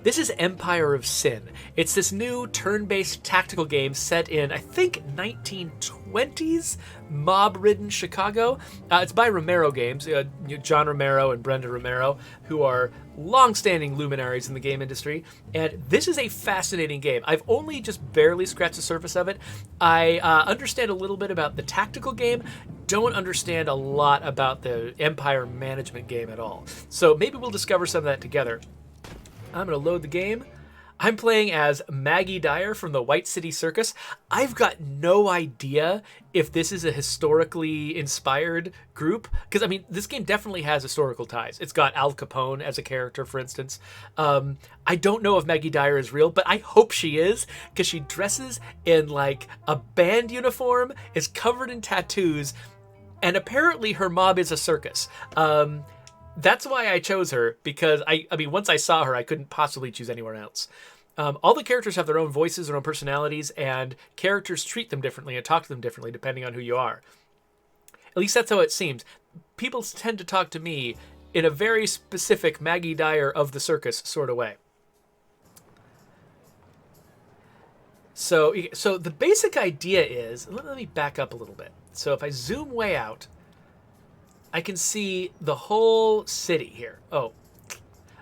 This is Empire of Sin. It's this new turn-based tactical game set in, I think, 1920s mob-ridden Chicago. It's by Romero Games, John Romero and Brenda Romero, who are long-standing luminaries in the game industry. And this is a fascinating game. I've only just barely scratched the surface of it. I understand a little bit about the tactical game, don't understand a lot about the Empire management game at all. So maybe we'll discover some of that together. I'm going to load the game. I'm playing as Maggie Dyer from the White City Circus. I've got no idea if this is a historically inspired group. Because, I mean, this game definitely has historical ties. It's got Al Capone as a character, for instance. I don't know if Maggie Dyer is real, but I hope she is. Because she dresses in, like, a band uniform, is covered in tattoos, and apparently her mob is a circus. That's why I chose her, because I mean, once I saw her, I couldn't possibly choose anywhere else. All the characters have their own voices, their own personalities, and characters treat them differently and talk to them differently depending on who you are. At least that's how it seems. People tend to talk to me in a very specific Maggie Dyer of the circus sort of way. So the basic idea is, let me back up a little bit. So if I zoom way out, I can see the whole city here. Oh,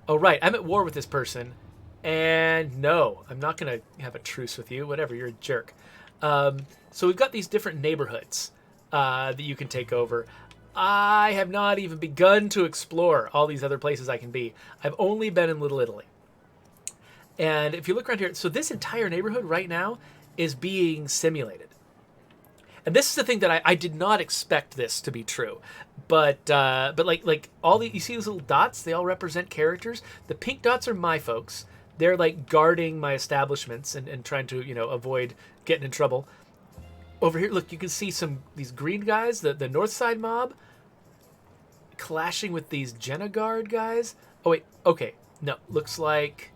right. I'm at war with this person. And no, I'm not going to have a truce with you. Whatever, you're a jerk. So we've got these different neighborhoods that you can take over. I have not even begun to explore all these other places I can be. I've only been in Little Italy. And if you look around here, so this entire neighborhood right now is being simulated. And this is the thing that I did not expect this to be true, but like all the, you see these little dots, they all represent characters. The pink dots are my folks. They're like guarding my establishments and trying to, avoid getting in trouble. Over here, look, you can see these green guys, the North Side mob, clashing with these Jenna Guard guys. Oh wait, okay, no, looks like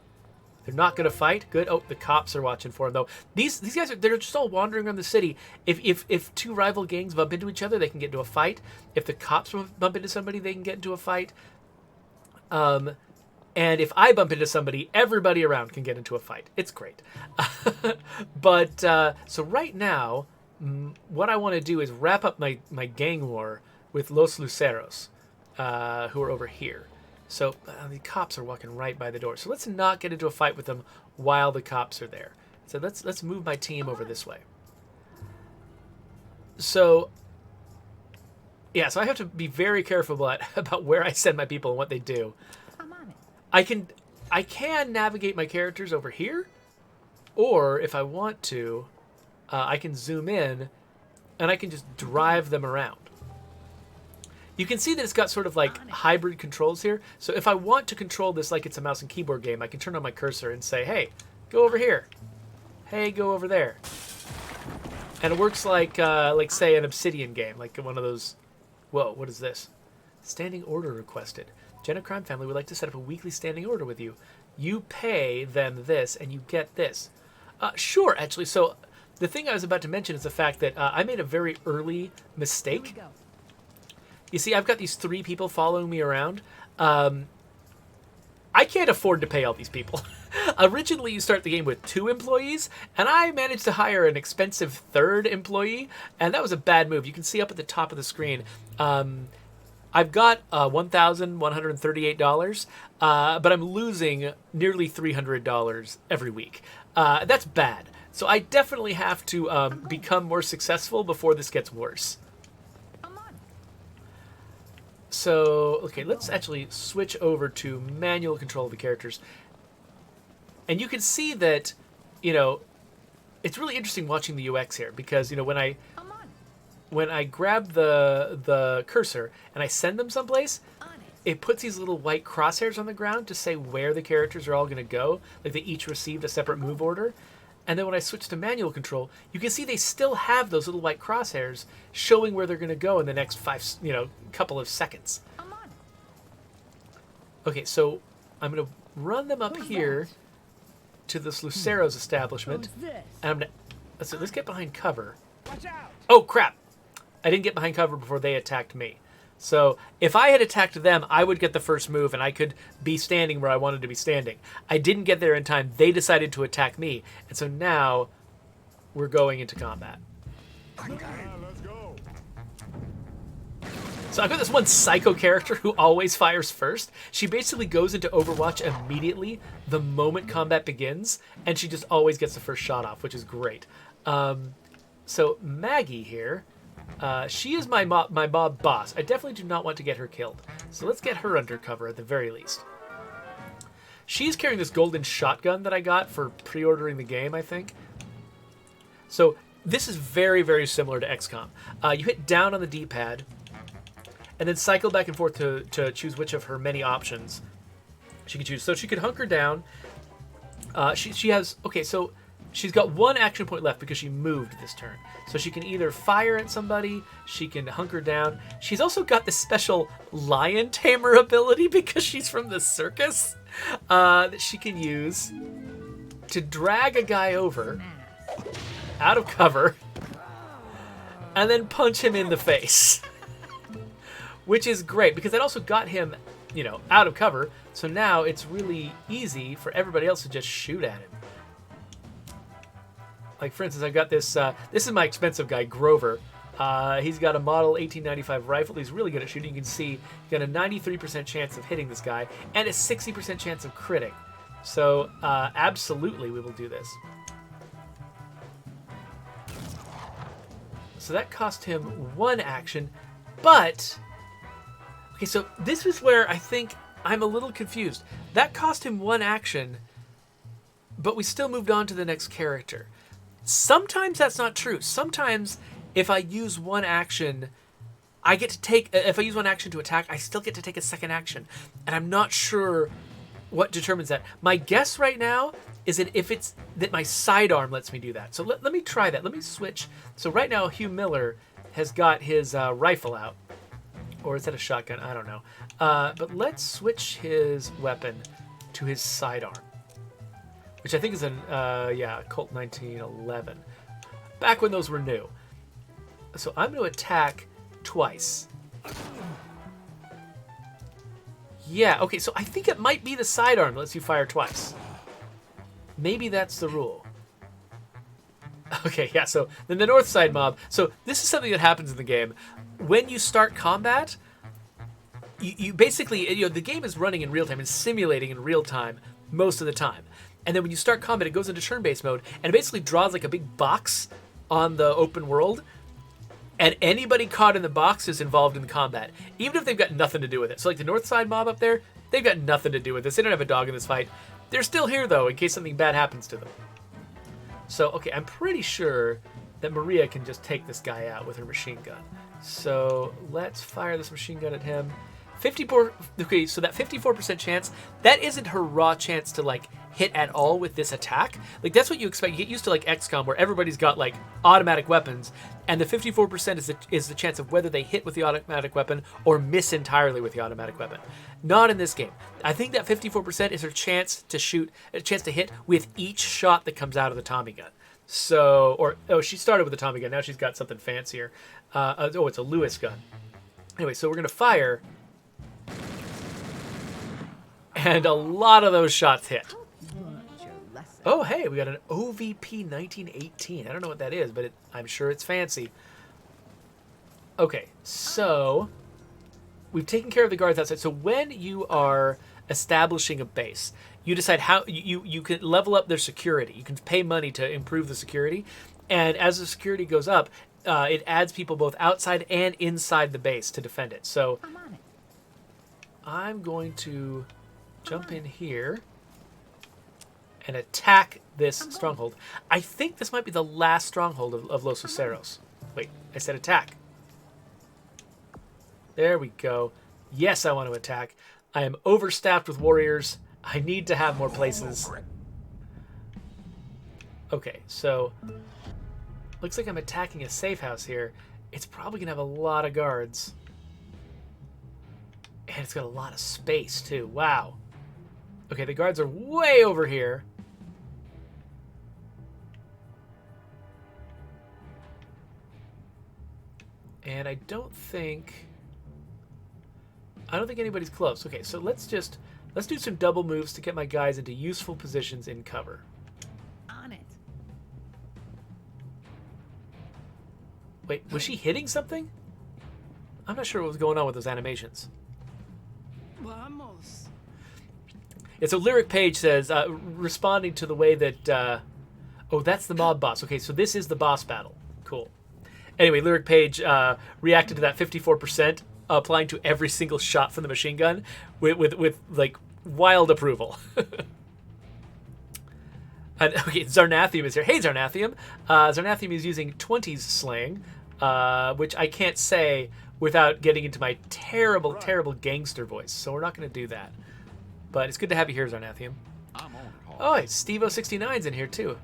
they're not going to fight. Good. Oh, the cops are watching for them, though. These guys they're just all wandering around the city. If two rival gangs bump into each other, they can get into a fight. If the cops bump into somebody, they can get into a fight. And if I bump into somebody, everybody around can get into a fight. It's great. But so right now, what I want to do is wrap up my gang war with Los Luceros, who are over here. So the cops are walking right by the door. So let's not get into a fight with them while the cops are there. So let's move my team over this way. So yeah, so I have to be very careful about where I send my people and what they do. I'm on it. I can navigate my characters over here, or if I want to, I can zoom in and I can just drive them around. You can see that it's got sort of like hybrid controls here. So if I want to control this like it's a mouse and keyboard game, I can turn on my cursor and say, hey, go over here. Hey, go over there. And it works like say, an Obsidian game, like one of those. Whoa, what is this? Standing order requested. Jenna Crime Family would like to set up a weekly standing order with you. You pay them this, and you get this. Sure, actually. So the thing I was about to mention is the fact that I made a very early mistake. You see, I've got these 3 people following me around. I can't afford to pay all these people. Originally, you start the game with 2 employees, and I managed to hire an expensive 3rd employee, and that was a bad move. You can see up at the top of the screen, I've got $1,138, but I'm losing nearly $300 every week. That's bad. So I definitely have to become more successful before this gets worse. So, okay, let's actually switch over to manual control of the characters. And you can see that, it's really interesting watching the UX here because, when I grab the cursor and I send them someplace, it puts these little white crosshairs on the ground to say where the characters are all going to go. Like they each received a separate move order. And then when I switch to manual control, you can see they still have those little white crosshairs showing where they're going to go in the next couple of seconds. Okay, so I'm going to run them up here to this Lucero's establishment. And I'm going to... let's get behind cover. Oh, crap. I didn't get behind cover before they attacked me. So if I had attacked them, I would get the first move and I could be standing where I wanted to be standing. I didn't get there in time. They decided to attack me. And so now we're going into combat. Let's go. So I've got this one psycho character who always fires first. She basically goes into Overwatch immediately the moment combat begins, and she just always gets the first shot off, which is great. So Maggie here, she is my mob boss. I definitely do not want to get her killed. So let's get her undercover at the very least. She's carrying this golden shotgun that I got for pre-ordering the game, I think. So this is very, very similar to XCOM. You hit down on the D-pad, and then cycle back and forth to choose which of her many options she can choose. So she could hunker down. She has... Okay, so she's got one action point left because she moved this turn. So she can either fire at somebody, she can hunker down. She's also got this special lion tamer ability because she's from the circus that she can use to drag a guy over out of cover and then punch him in the face. Which is great, because that also got him, you know, out of cover. So now it's really easy for everybody else to just shoot at him. Like, for instance, I've got this, this is my expensive guy, Grover. He's got a model 1895 rifle. He's really good at shooting. You can see he's got a 93% chance of hitting this guy and a 60% chance of critting. So, absolutely, we will do this. So that cost him one action, but... Okay, so this is where I think I'm a little confused. That cost him one action, but we still moved on to the next character. Sometimes that's not true. Sometimes if I use one action, I get to take... If I use one action to attack, I still get to take a second action. And I'm not sure what determines that. My guess right now is that if it's... that my sidearm lets me do that. So let me try that. Let me switch. So right now, Hugh Miller has got his rifle out. Or is that a shotgun? I don't know. But let's switch his weapon to his sidearm. Which I think is an, Colt 1911. Back when those were new. So I'm going to attack twice. Yeah, okay, so I think it might be the sidearm that lets you fire twice. Maybe that's the rule. Okay, yeah, so then the north side mob. So this is something that happens in the game. When you start combat, you basically, you know, the game is running in real time and simulating in real time most of the time. And then when you start combat, it goes into turn-based mode, and it basically draws like a big box on the open world, and anybody caught in the box is involved in the combat, even if they've got nothing to do with it. So like the north side mob up there, they've got nothing to do with this. They don't have a dog in this fight. They're still here, though, in case something bad happens to them. So, okay, I'm pretty sure that Maria can just take this guy out with her machine gun. So let's fire this machine gun at him. 54. Okay, so that 54% chance, that isn't her raw chance to like hit at all with this attack. Like that's what you expect. You get used to like XCOM where everybody's got like automatic weapons, and the 54% is the chance of whether they hit with the automatic weapon or miss entirely with the automatic weapon. Not in this game. I think that 54% is her chance to shoot, a chance to hit with each shot that comes out of the Tommy gun. So, she started with a Tommy gun. Now she's got something fancier. It's a Lewis gun. Anyway, so we're going to fire. And a lot of those shots hit. Oh, hey, we got an OVP 1918. I don't know what that is, but I'm sure it's fancy. Okay, so we've taken care of the guards outside. So when you are establishing a base, you decide how you can level up their security. You can pay money to improve the security. And as the security goes up, it adds people both outside and inside the base to defend it. So I'm going to jump in here and attack this stronghold. I think this might be the last stronghold of Los Aceros. Wait, I said attack. There we go. Yes, I want to attack. I am overstaffed with warriors. I need to have more places. Okay, so looks like I'm attacking a safe house here. It's probably gonna have a lot of guards. And it's got a lot of space too. Wow. Okay, the guards are way over here. And I don't think I don't think anybody's close. Okay, so let's do some double moves to get my guys into useful positions in cover. On it. Wait, was she hitting something? I'm not sure what was going on with those animations. Vamos. Yeah, so Lyric Page says, responding to the way that... oh, that's the mob boss. Okay, so this is the boss battle. Cool. Anyway, Lyric Page reacted to that 54%, applying to every single shot from the machine gun with like, wild approval. And, okay, Zarnathium is here. Hey, Zarnathium. Zarnathium is using 20s slang, which I can't say without getting into my terrible, terrible gangster voice. So we're not going to do that. But it's good to have you here, Zarnathium. I'm on it, Oh, Stevo69's in here, too.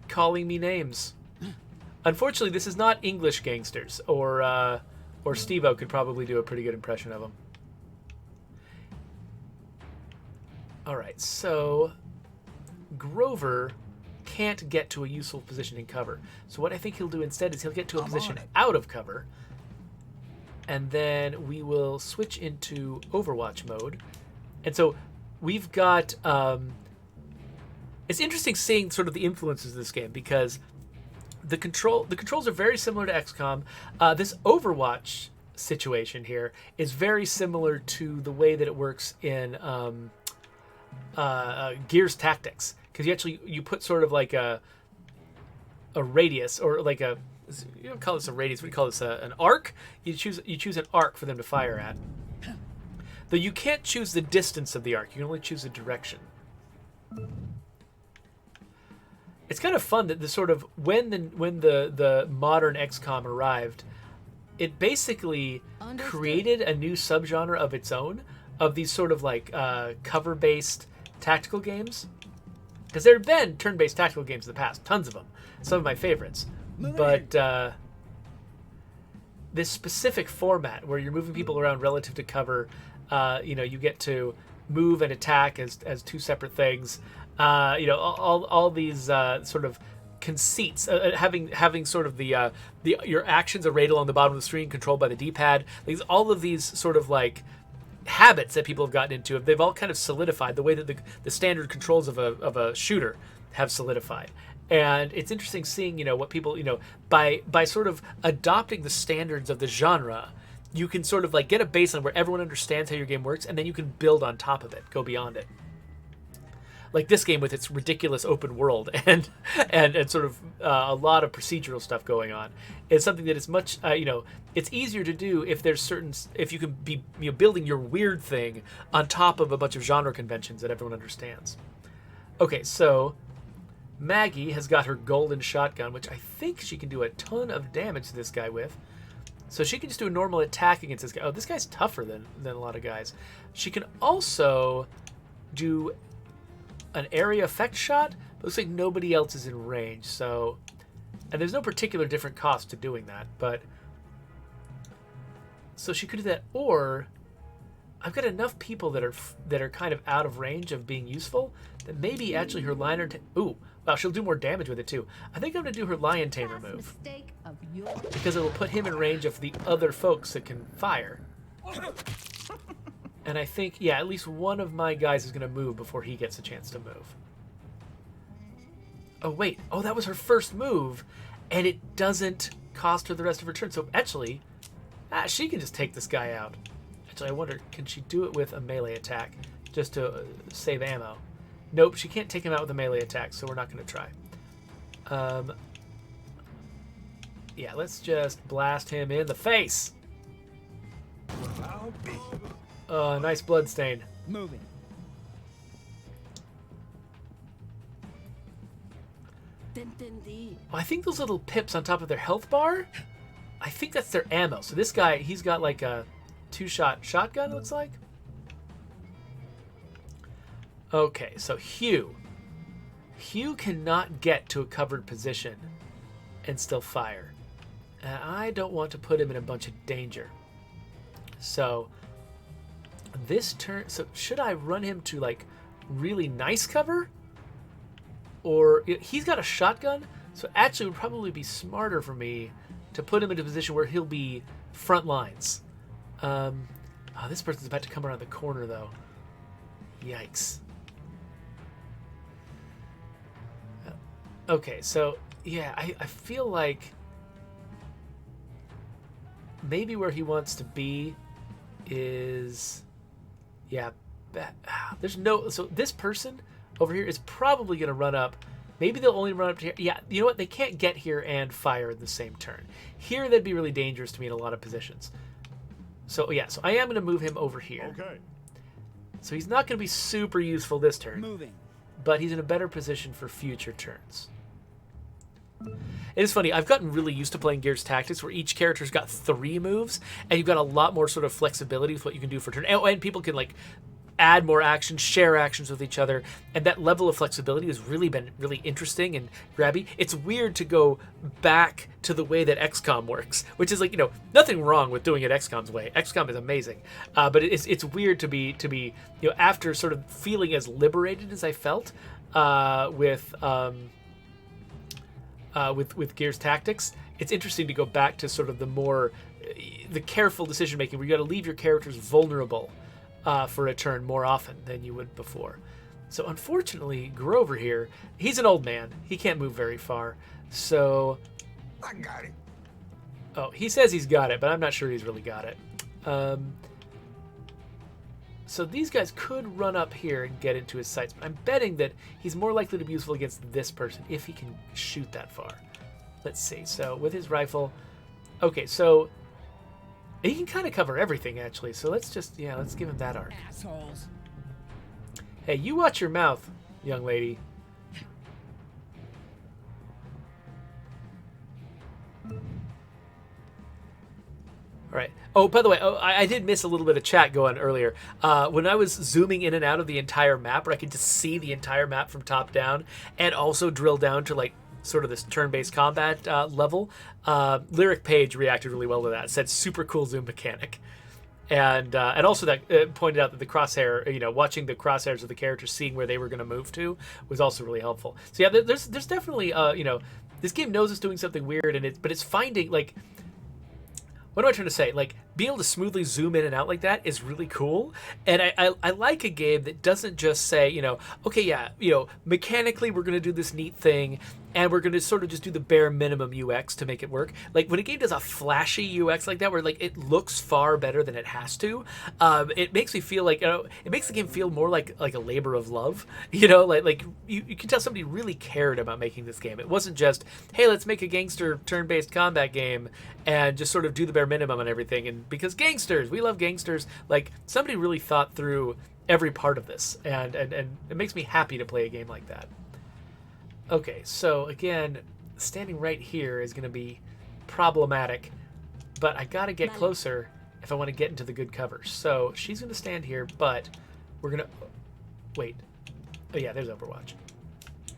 Calling me names. Unfortunately, this is not English gangsters, or Stevo could probably do a pretty good impression of them. All right, so Grover can't get to a useful position in cover. So what I think he'll do instead is he'll get to a position out of cover, and then we will switch into Overwatch mode. And so we've got... it's interesting seeing sort of the influences of this game, because the controls are very similar to XCOM. This Overwatch situation here is very similar to the way that it works in Gears Tactics, because you put sort of like a radius, or like a, you don't call this a radius, what do you call this, an arc? You choose an arc for them to fire at. Though you can't choose the distance of the arc, you can only choose the direction. It's kind of fun that the sort of when the modern XCOM arrived, it basically created a new subgenre of its own, of these sort of like cover-based tactical games. Because there have been turn-based tactical games in the past, tons of them, some of my favorites. But this specific format where you're moving people around relative to cover, you get to move and attack as two separate things. All these sort of conceits, having sort of the your actions arrayed along the bottom of the screen, controlled by the D-pad. All of these sort of like habits that people have gotten into, they've all kind of solidified the way that the standard controls of a shooter have solidified. And it's interesting seeing, what people, by sort of adopting the standards of the genre, you can sort of like get a baseline where everyone understands how your game works, and then you can build on top of it, go beyond it. Like this game with its ridiculous open world and sort of a lot of procedural stuff going on, is something that is much, it's easier to do if you can be building your weird thing on top of a bunch of genre conventions that everyone understands. Okay, so Maggie has got her golden shotgun, which I think she can do a ton of damage to this guy with. So she can just do a normal attack against this guy. Oh, this guy's tougher than a lot of guys. She can also do an area effect shot, but looks like nobody else is in range. So, and there's no particular different cost to doing that, but so she could do that, or I've got enough people that are kind of out of range of being useful that maybe actually her liner. Ooh, wow, she'll do more damage with it too. I think I'm gonna do her lion tamer move because it'll put him in range of the other folks that can fire. And I think, yeah, at least one of my guys is going to move before he gets a chance to move. Oh, wait. Oh, that was her first move, and it doesn't cost her the rest of her turn. So actually, she can just take this guy out. Actually, I wonder, can she do it with a melee attack just to save ammo? Nope, she can't take him out with a melee attack, so we're not going to try. Yeah, let's just blast him in the face. Oh, nice blood stain. Moving. Oh, I think those little pips on top of their health bar, I think that's their ammo. So this guy, he's got like a 2-shot shotgun, it looks like. Okay, so Hugh. Hugh cannot get to a covered position and still fire. And I don't want to put him in a bunch of danger. So this turn, so should I run him to like really nice cover? Or he's got a shotgun, so actually it would probably be smarter for me to put him in a position where he'll be front lines. Oh, this person's about to come around the corner, though. Yikes. Okay, so, yeah, I feel like maybe where he wants to be is... Yeah, there's no... So this person over here is probably going to run up. Maybe they'll only run up to here. Yeah, you know what? They can't get here and fire in the same turn. Here, that'd be really dangerous to me in a lot of positions. So, yeah, so I am going to move him over here. Okay. So he's not going to be super useful this turn. Moving. But he's in a better position for future turns. It is funny, I've gotten really used to playing Gears Tactics where each character's got 3 moves, and you've got a lot more sort of flexibility with what you can do for turn. And people can, like, add more actions, share actions with each other, and that level of flexibility has really been really interesting and grabby. It's weird to go back to the way that XCOM works, which is like, you know, nothing wrong with doing it XCOM's way. XCOM is amazing, but it's weird to be you know, after sort of feeling as liberated as I felt with Gears Tactics. It's interesting to go back to sort of the careful decision making where you got to leave your characters vulnerable for a turn more often than you would before. So unfortunately, Grover here, he's an old man. He can't move very far. So, I got it. oh, he says he's got it, but I'm not sure he's really got it. So these guys could run up here and get into his sights, but I'm betting that he's more likely to be useful against this person if he can shoot that far. Let's see. So with his rifle, okay, so he can kind of cover everything, actually. So let's just, yeah, let's give him that arc. Assholes. Hey, you watch your mouth, young lady. All right. Oh, by the way, I did miss a little bit of chat going earlier. When I was zooming in and out of the entire map, where I could just see the entire map from top down, and also drill down to like sort of this turn-based combat level, Lyric Page reacted really well to that. Said super cool zoom mechanic, and also that pointed out that the crosshair, you know, watching the crosshairs of the characters, seeing where they were going to move to, was also really helpful. So yeah, there's definitely you know, this game knows it's doing something weird, but it's finding like. What am I trying to say? Like, being able to smoothly zoom in and out like that is really cool. And I like a game that doesn't just say, you know, okay, yeah, you know, mechanically we're going to do this neat thing, and we're going to sort of just do the bare minimum UX to make it work. Like, when a game does a flashy UX like that, where, like, it looks far better than it has to, it makes me feel like, you know, it makes the game feel more like a labor of love. You know, like you can tell somebody really cared about making this game. It wasn't just, hey, let's make a gangster turn-based combat game and just sort of do the bare minimum and everything. And because gangsters, we love gangsters. Like, somebody really thought through every part of this, and it makes me happy to play a game like that. Okay, so again, standing right here is going to be problematic, but I got to get closer if I want to get into the good cover. So she's going to stand here, but we're going to... Wait. Oh yeah, there's Overwatch.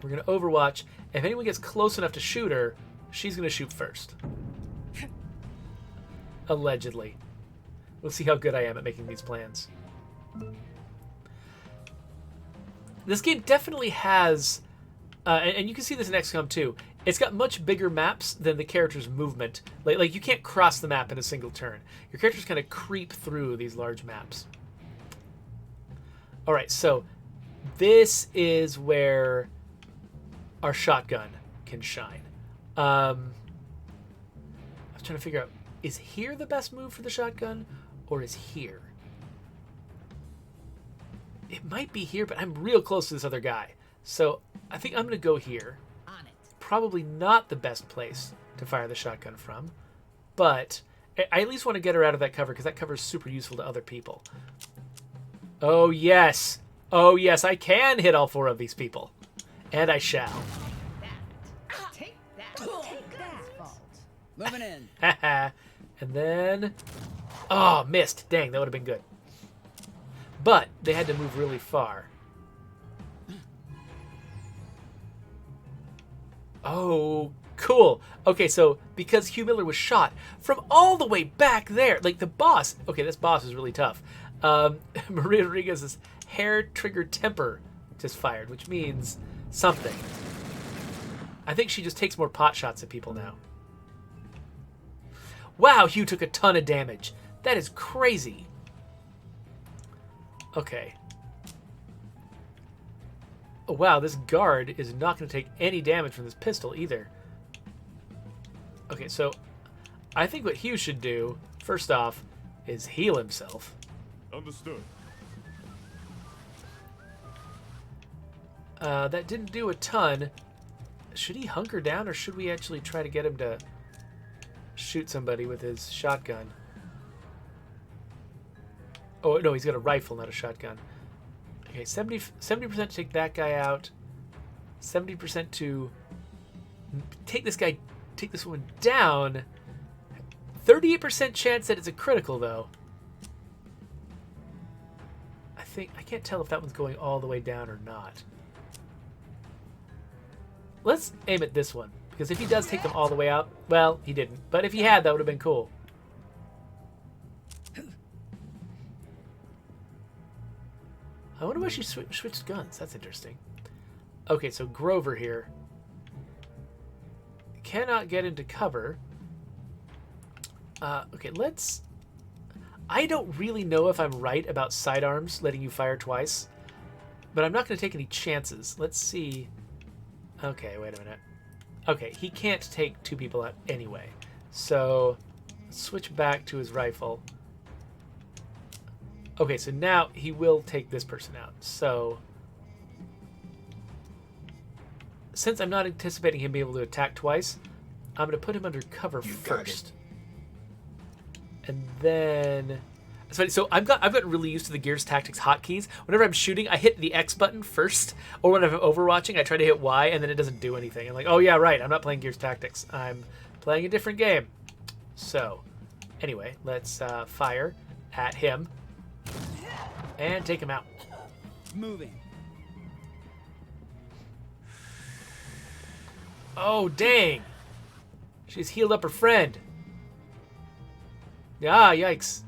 We're going to Overwatch. If anyone gets close enough to shoot her, she's going to shoot first. Allegedly. We'll see how good I am at making these plans. This game definitely has... and you can see this in XCOM 2. It's got much bigger maps than the character's movement. Like you can't cross the map in a single turn. Your characters kind of creep through these large maps. All right, so this is where our shotgun can shine. I was trying to figure out, is here the best move for the shotgun, or is here? It might be here, but I'm real close to this other guy. So I think I'm going to go here. On it. Probably not the best place to fire the shotgun from, but I at least want to get her out of that cover because that cover is super useful to other people. Oh, yes. Oh, yes, I can hit all 4 of these people. And I shall. Take that. Take that. Fault. Moving in. And then... Oh, missed. Dang, that would have been good. But they had to move really far. Oh, cool. Okay, so because Hugh Miller was shot from all the way back there, like the boss. Okay, this boss is really tough. Maria Rodriguez's hair trigger temper just fired, which means something. I think she just takes more pot shots at people now. Wow, Hugh took a ton of damage. That is crazy. Okay. Oh, wow, this guard is not going to take any damage from this pistol either. Okay, so I think what Hugh should do, first off, is heal himself. Understood. That didn't do a ton. Should he hunker down, or should we actually try to get him to shoot somebody with his shotgun? Oh, no, he's got a rifle, not a shotgun. Okay, 70% to take that guy out. 70% to take this one down. 38% chance that it's a critical, though. I can't tell if that one's going all the way down or not. Let's aim at this one, because if he does take them all the way out, well, he didn't. But if he had, that would have been cool. I wonder why she switched guns. That's interesting. Okay, so Grover here cannot get into cover. Okay, let's... I don't really know if I'm right about sidearms letting you fire twice, but I'm not going to take any chances. Let's see. Okay, wait a minute. Okay, he can't take two people out anyway. So, switch back to his rifle. Okay, so now he will take this person out. So, since I'm not anticipating him being able to attack twice, I'm going to put him under cover first. And then... It's funny, so I've gotten really used to the Gears Tactics hotkeys. Whenever I'm shooting, I hit the X button first, or when I'm overwatching, I try to hit Y, and then it doesn't do anything. I'm like, oh yeah, right, I'm not playing Gears Tactics. I'm playing a different game. So, anyway, let's fire at him and take him out. Moving. Oh, dang. She's healed up her friend. Ah, yikes.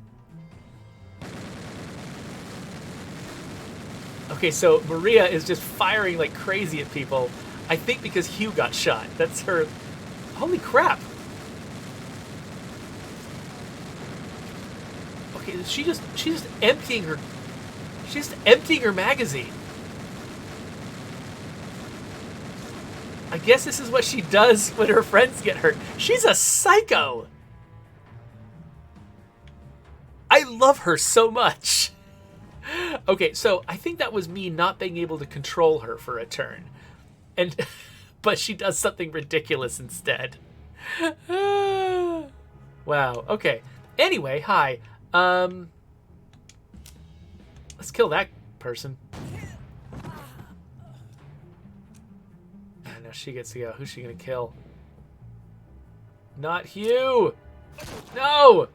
Okay, so Maria is just firing like crazy at people. I think because Hugh got shot. That's her... Holy crap. Okay, she's just emptying her... She's just emptying her magazine. I guess this is what she does when her friends get hurt. She's a psycho. I love her so much. Okay, so I think that was me not being able to control her for a turn. But she does something ridiculous instead. Wow, okay. Anyway, hi. Let's kill that person. And now she gets to go. Who's she gonna kill? Not Hugh! No!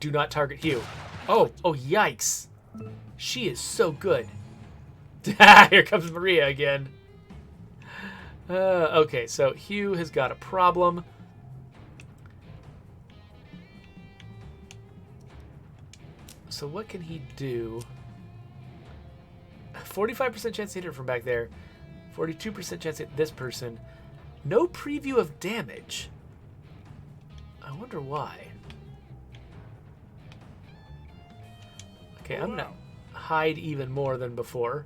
Do not target Hugh. Oh, yikes. She is so good. Here comes Maria again. Okay, so Hugh has got a problem. So what can he do? 45% chance to hit her from back there. 42% chance to hit this person. No preview of damage. I wonder why. Okay, I'm gonna hide even more than before.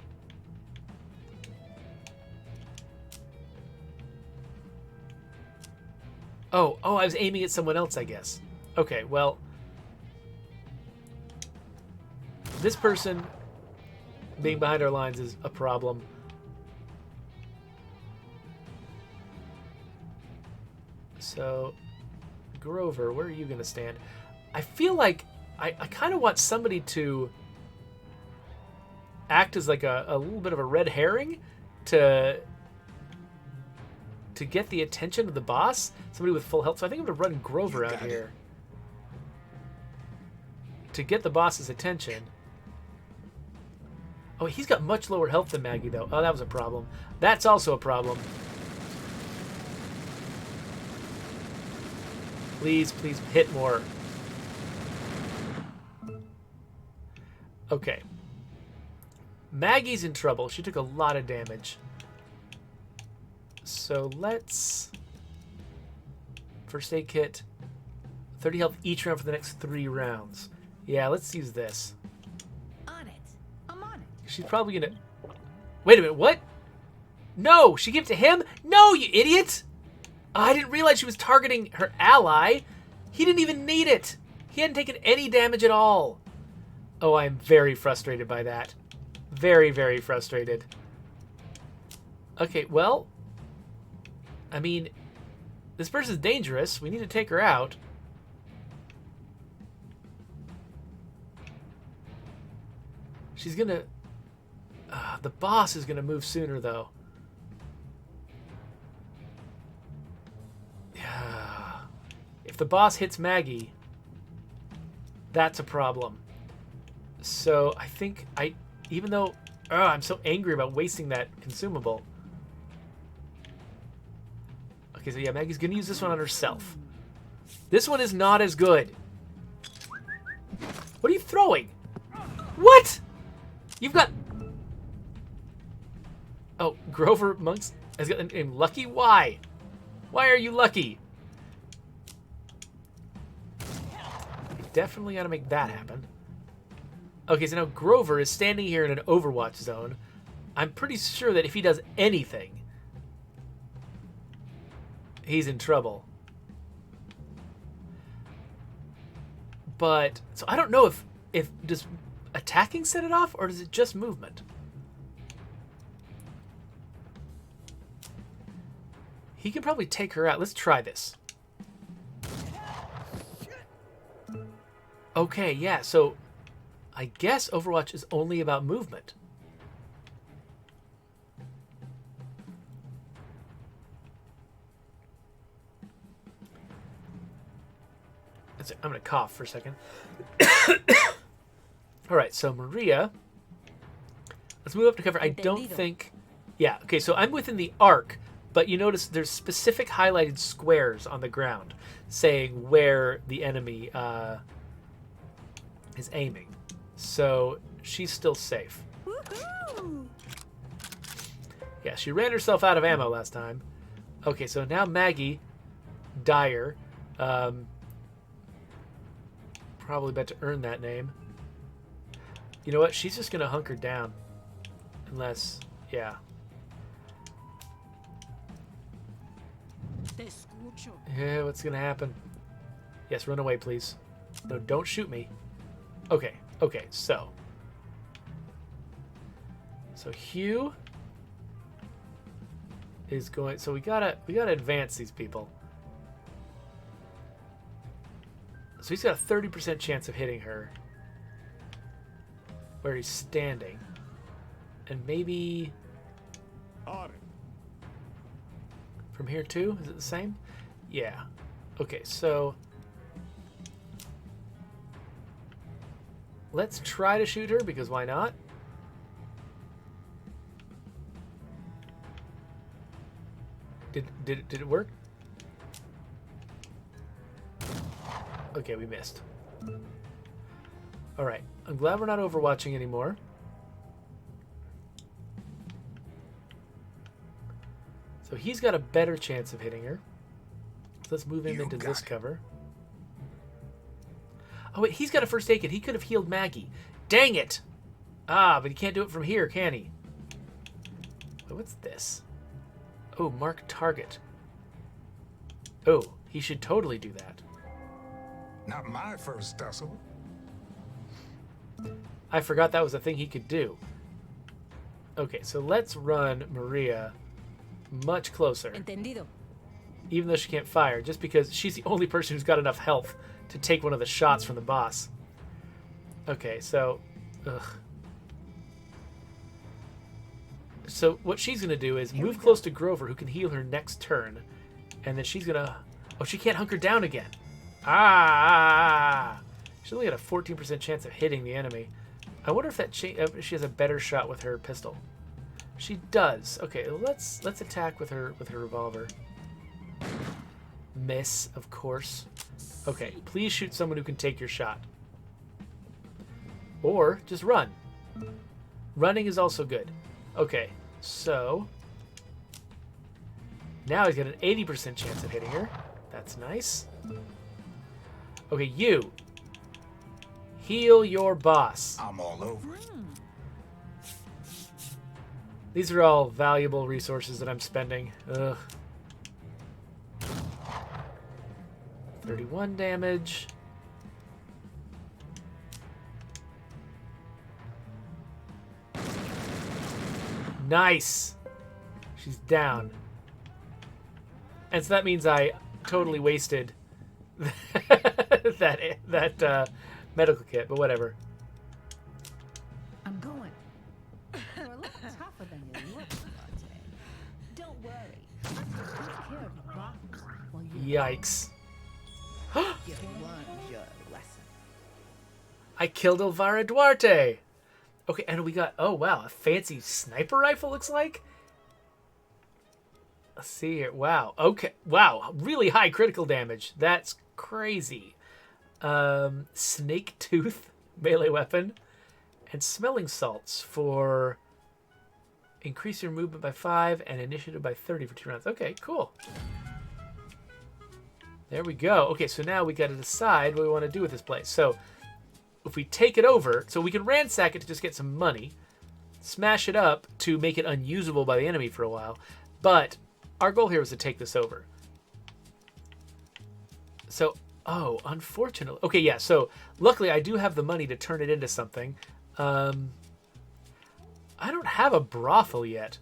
Oh, I was aiming at someone else, I guess. Okay, well, this person being behind our lines is a problem. So, Grover, where are you gonna stand? I feel like I kind of want somebody to act as like a little bit of a red herring to get the attention of the boss. Somebody with full health. So I think I'm going to run Grover out here to get the boss's attention. Oh, he's got much lower health than Maggie, though. Oh, that was a problem. That's also a problem. Please, please hit more. Okay. Maggie's in trouble. She took a lot of damage. So let's... First aid kit. 30 health each round for the next 3 rounds. Yeah, let's use this. She's probably gonna... Wait a minute, what? No, she gave it to him? No, you idiot! Oh, I didn't realize she was targeting her ally. He didn't even need it. He hadn't taken any damage at all. Oh, I'm very frustrated by that. Very, very frustrated. Okay, well... I mean, this person's dangerous. We need to take her out. She's gonna... the boss is gonna move sooner, though. Yeah. If the boss hits Maggie, that's a problem. So I think even though I'm so angry about wasting that consumable. Okay, so yeah, Maggie's gonna use this one on herself. This one is not as good. What are you throwing? What? You've got... Oh, Grover Monks has got the name Lucky? Why? Why are you lucky? Definitely gotta make that happen. Okay, so now Grover is standing here in an Overwatch zone. I'm pretty sure that if he does anything, he's in trouble. But, so I don't know if does attacking set it off, or does it just movement? He can probably take her out. Let's try this. Okay, yeah, so I guess Overwatch is only about movement. I'm going to cough for a second. All right, so Maria. Let's move up to cover. I don't think... Yeah, okay, so I'm within the arc, but you notice there's specific highlighted squares on the ground saying where the enemy is aiming. So she's still safe. Woohoo! Yeah, she ran herself out of ammo last time. Okay, so now Maggie Dyer... probably about to earn that name. You know what? She's just going to hunker down. Unless, yeah. Yeah, what's going to happen? Yes, run away, please. No, don't shoot me. Okay, okay, so. So Hugh is going... So we gotta advance these people. So he's got a 30% chance of hitting her where he's standing. And maybe On it. from here too? Is it the same? Yeah. Okay, so let's try to shoot her because why not? Did it work? Okay, we missed. Alright, I'm glad we're not overwatching anymore. So he's got a better chance of hitting her. So let's move him into this cover. Oh wait, he's got a first aid kit. He could have healed Maggie. Dang it! Ah, but he can't do it from here, can he? Wait, what's this? Oh, mark target. Oh, he should totally do that. Not my first tussle. I forgot that was a thing he could do. Okay, so let's run Maria much closer. Entendido. Even though she can't fire, just because she's the only person who's got enough health to take one of the shots from the boss. Okay, so... Ugh. So what she's going to do is move close to Grover, who can heal her next turn. And then she's going to... Oh, she can't hunker down again. Ah! She's only got a 14% chance of hitting the enemy. I wonder if that she has a better shot with her pistol. She does. Okay, let's attack with her revolver. Miss, of course. Okay, please shoot someone who can take your shot. Or just run. Running is also good. Okay, so now he's got an 80% chance of hitting her. That's nice. Okay, you. Heal your boss. I'm all over it. These are all valuable resources that I'm spending. Ugh. 31 damage. Nice. She's down. And so that means I totally wasted that medical kit, but whatever. I'm going. You're a little tougher than you look, Dante. Don't worry. I'll take good care of your bottles while you Yikes. you learn your lesson. I killed Elvira Duarte. Okay, and we got, oh wow, a fancy sniper rifle looks like. Let's see here. Wow. Okay. Wow. Really high critical damage. That's crazy. Snake tooth melee weapon and smelling salts for increase your movement by 5 and initiative by 30 for 2 rounds. Okay, cool. There we go. Okay, so now we got to decide what we want to do with this place. So if we take it over, so we can ransack it to just get some money, smash it up to make it unusable by the enemy for a while, but our goal here was to take this over. So, oh, unfortunately. Okay, yeah, so luckily I do have the money to turn it into something. I don't have a brothel yet.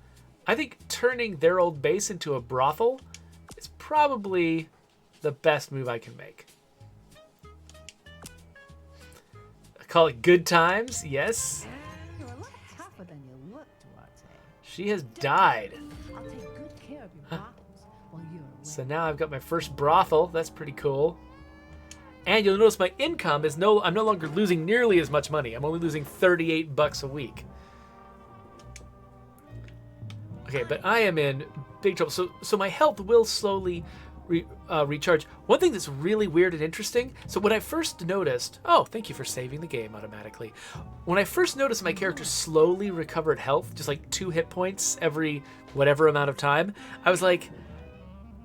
I think turning their old base into a brothel is probably the best move I can make. I call it good times, yes. You're a lot tougher than you look, Duarte. She has died. I'll take good care of your bottles while you're away. So now I've got my first brothel. That's pretty cool. And you'll notice my income is I'm no longer losing nearly as much money. I'm only losing 38 bucks a week. Okay, but I am in big trouble. So my health will slowly recharge. One thing that's really weird and interesting. So when I first noticed, oh, thank you for saving the game automatically. When I first noticed my character slowly recovered health, just like 2 hit points every whatever amount of time, I was like,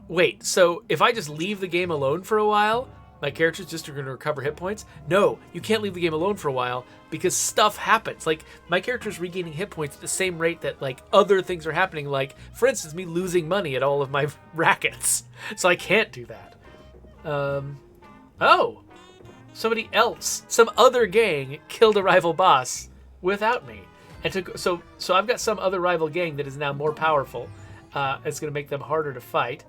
wait, so if I just leave the game alone for a while, my character's just going to recover hit points? No, you can't leave the game alone for a while because stuff happens. Like, my character's regaining hit points at the same rate that, like, other things are happening. Like, for instance, me losing money at all of my rackets. So I can't do that. Oh, somebody else, some other gang killed a rival boss without me. And so I've got some other rival gang that is now more powerful. It's going to make them harder to fight.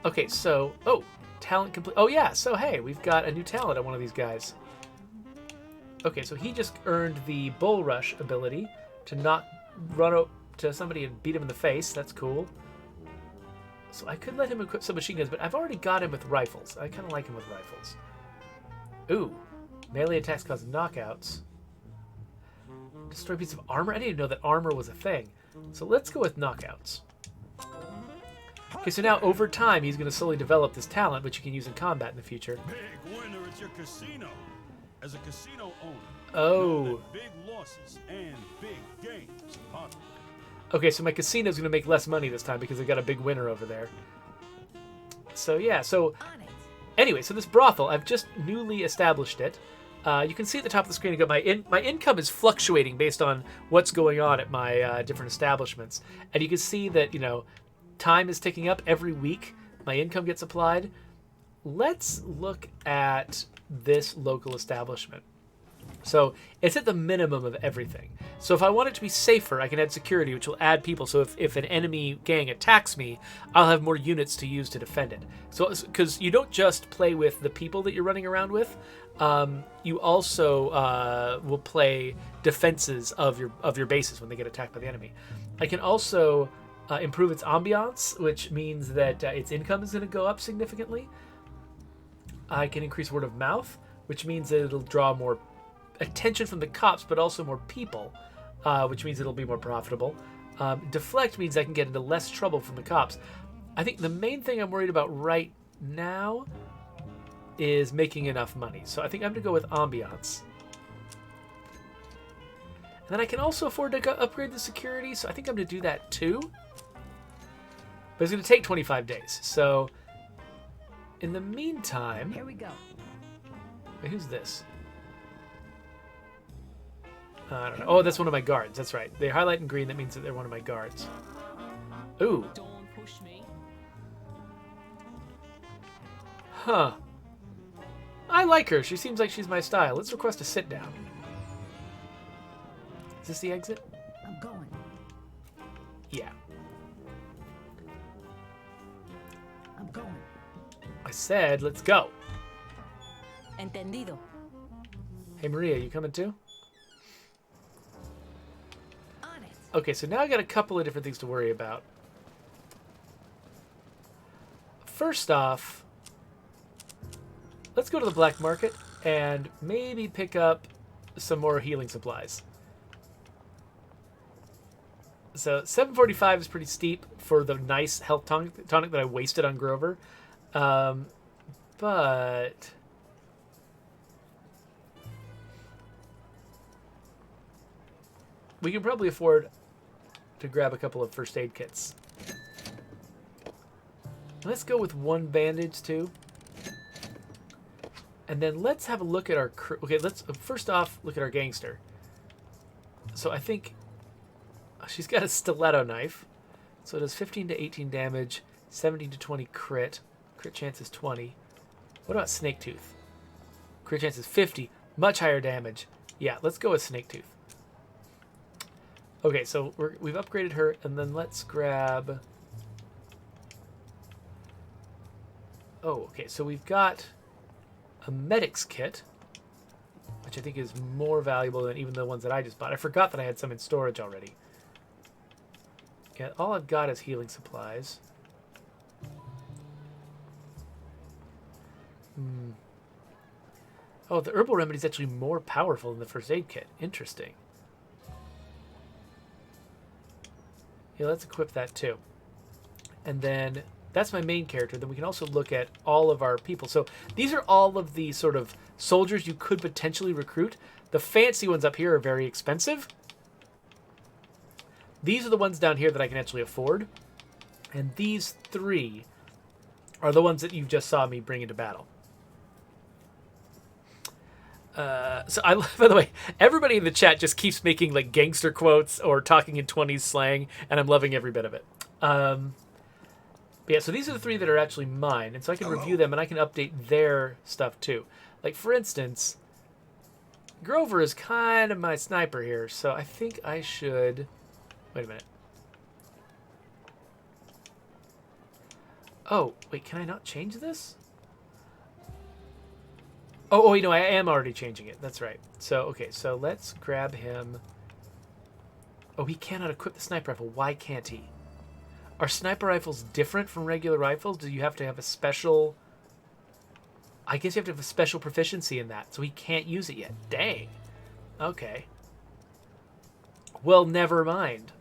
Okay, so, oh, talent complete. Oh yeah, so hey, we've got a new talent on one of these guys. Okay, so he just earned the bull rush ability to run up to somebody and beat him in the face. That's cool. So I could let him equip some machine guns, but I've already got him with rifles. I kind of like him with rifles. Ooh, melee attacks cause knockouts. Destroy a piece of armor? I didn't even know that armor was a thing. So let's go with knockouts. Okay, so now over time, he's going to slowly develop this talent, which you can use in combat in the future. Big winner at your casino. As a casino owner, oh, know that big losses and big gains are possible. Okay, so my casino's going to make less money this time because I got a big winner over there. So yeah, so anyway, so this brothel, I've just newly established it. You can see at the top of the screen, I got my income is fluctuating based on what's going on at my different establishments, and you can see that time is ticking up every week. My income gets applied. Let's look at this local establishment. So it's at the minimum of everything. So if I want it to be safer, I can add security, which will add people. So if an enemy gang attacks me, I'll have more units to use to defend it. So because you don't just play with the people that you're running around with, you also will play defenses of your bases when they get attacked by the enemy. I can also improve its ambiance, which means that its income is going to go up significantly. I can increase word of mouth, which means that it'll draw more attention from the cops, but also more people, which means it'll be more profitable. Deflect means I can get into less trouble from the cops. I think the main thing I'm worried about right now is making enough money. So I think I'm going to go with ambiance. And then I can also afford to upgrade the security, so I think I'm going to do that too. But it's going to take 25 days. So in the meantime... Here we go. Wait, who's this? I don't know. Oh, that's one of my guards. That's right. They highlight in green. That means that they're one of my guards. Ooh. Don't push me. Huh. I like her. She seems like she's my style. Let's request a sit down. Is this the exit? I'm going. Yeah. I'm going. I said, let's go. Entendido. Hey, Maria, you coming too? On it. Okay, so now I got a couple of different things to worry about. First off, let's go to the black market and maybe pick up some more healing supplies. So 745 is pretty steep for the nice health tonic that I wasted on Grover. But we can probably afford to grab a couple of first aid kits. Let's go with one bandage too. And then let's have a look at our crew. Okay, let's first off look at our gangster. So I think she's got a stiletto knife. So it does 15 to 18 damage, 17 to 20 crit. Crit chance is 20. What about Snake Tooth? Crit chance is 50, much higher damage. Yeah, let's go with Snake Tooth. Okay, so we've upgraded her, and then let's grab... Oh, okay, so we've got a medic's kit, which I think is more valuable than even the ones that I just bought. I forgot that I had some in storage already. Yeah, all I've got is healing supplies. Oh, the herbal remedy is actually more powerful than the first aid kit. Interesting. Yeah, let's equip that too. And then that's my main character. Then we can also look at all of our people. So these are all of the sort of soldiers you could potentially recruit. The fancy ones up here are very expensive. These are the ones down here that I can actually afford. And these three are the ones that you just saw me bring into battle. So I, by the way, everybody in the chat just keeps making like gangster quotes or talking in 20s slang, and I'm loving every bit of it. But yeah, so these are the three that are actually mine, and so I can review them and I can update their stuff too. Like for instance, Grover is kind of my sniper here, so I think I should. Wait a minute. Oh, wait, can I not change this? Oh, you know, I am already changing it. That's right. So, okay, so let's grab him. Oh, he cannot equip the sniper rifle. Why can't he? Are sniper rifles different from regular rifles? Do you have to have a special... I guess you have to have a special proficiency in that, so he can't use it yet. Dang. Okay. Well, never mind.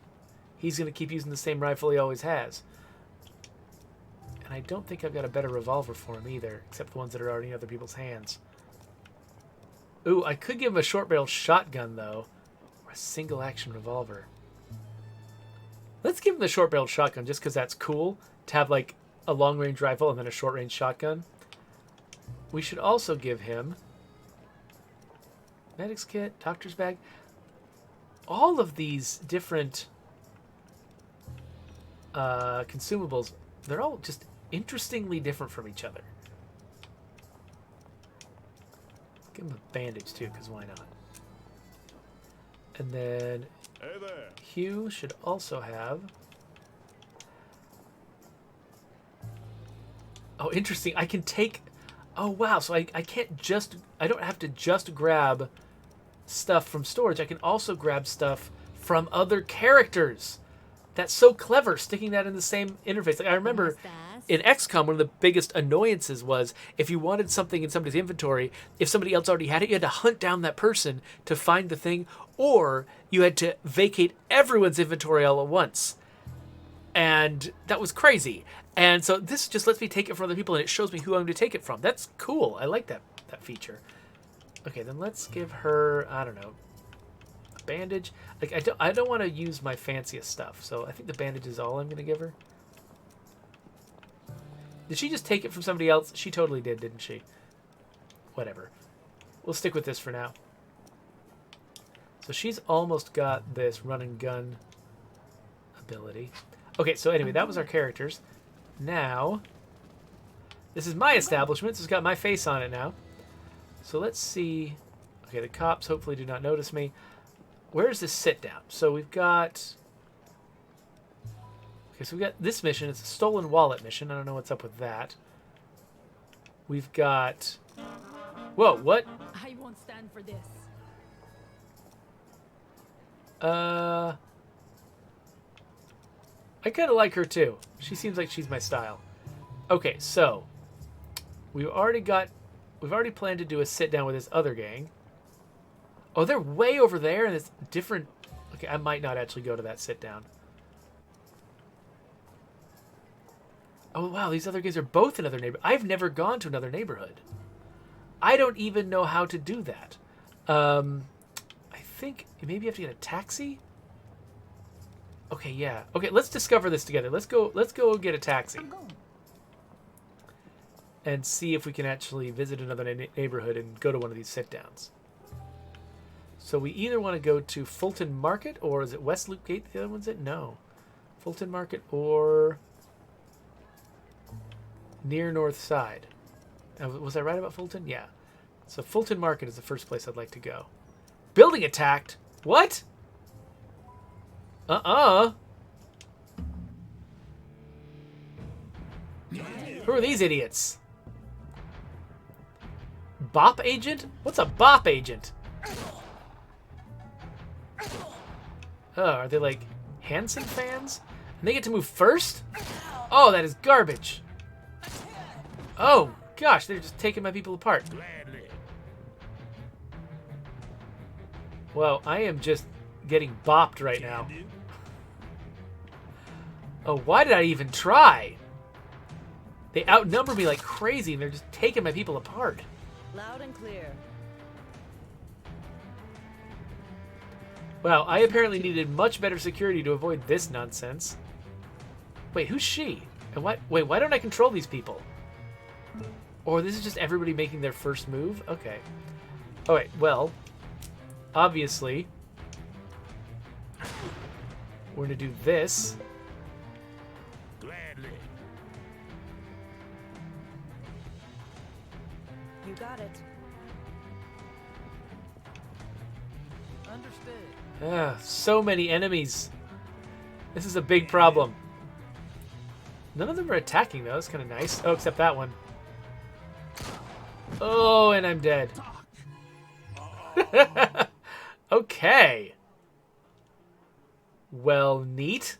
He's going to keep using the same rifle he always has. And I don't think I've got a better revolver for him either, except the ones that are already in other people's hands. Ooh, I could give him a short-barreled shotgun, though. Or a single-action revolver. Let's give him the short-barreled shotgun, just because that's cool, to have, like, a long-range rifle and then a short-range shotgun. We should also give him... medic's kit, doctor's bag. All of these different consumables, they're all just interestingly different from each other. Give him a bandage too, because why not? And then Hey there. Hugh should also have... Oh, interesting. I can take... Oh, wow. So I can't just... I don't have to just grab stuff from storage. I can also grab stuff from other characters. That's so clever, sticking that in the same interface. Like I remember in XCOM, one of the biggest annoyances was if you wanted something in somebody's inventory, if somebody else already had it, you had to hunt down that person to find the thing, or you had to vacate everyone's inventory all at once. And that was crazy. And so this just lets me take it from other people, and it shows me who I'm going to take it from. That's cool. I like that feature. Okay, then let's give her, I don't know, a bandage. Like I don't want to use my fanciest stuff, so I think the bandage is all I'm going to give her. Did she just take it from somebody else? She totally did, didn't she? Whatever. We'll stick with this for now. So she's almost got this run and gun ability. Okay, so anyway, that was our characters. Now, this is my establishment, so it's got my face on it now. So let's see. Okay, the cops hopefully do not notice me. Where's this sit down? So we've got... Okay, so we've got this mission. It's a stolen wallet mission. I don't know what's up with that. We've got... Whoa, what? I won't stand for this. I kind of like her too. She seems like she's my style. Okay, so we've already planned to do a sit down with this other gang. Oh, they're way over there, and it's different. Okay, I might not actually go to that sit down. Oh wow, these other guys are both in other neighborhoods. I've never gone to another neighborhood. I don't even know how to do that. I think maybe you have to get a taxi. Okay, yeah. Okay, let's discover this together. Let's go get a taxi I'm going. and see if we can actually visit another neighborhood and go to one of these sit downs. So we either want to go to Fulton Market, or is it West Loop Gate? The other one's it? No. Fulton Market or near North Side. Was I right about Fulton? Yeah. So Fulton Market is the first place I'd like to go. Building attacked? What? Who are these idiots? Bop agent? What's a bop agent? Oh, are they like Hanson fans? And they get to move first? Oh, that is garbage. Oh, gosh, they're just taking my people apart. Gladly. Well, I am just getting bopped right now. Oh, why did I even try? They outnumber me like crazy, and they're just taking my people apart. Loud and clear. Wow, I apparently needed much better security to avoid this nonsense. Wait, who's she? And why don't I control these people? Or this is just everybody making their first move? Okay. Alright, well, obviously, we're going to do this. Gladly. You got it. Understood. Ah, so many enemies. This is a big problem. None of them are attacking, though. That's kind of nice. Oh, except that one. Oh, and I'm dead. Okay. Well, neat.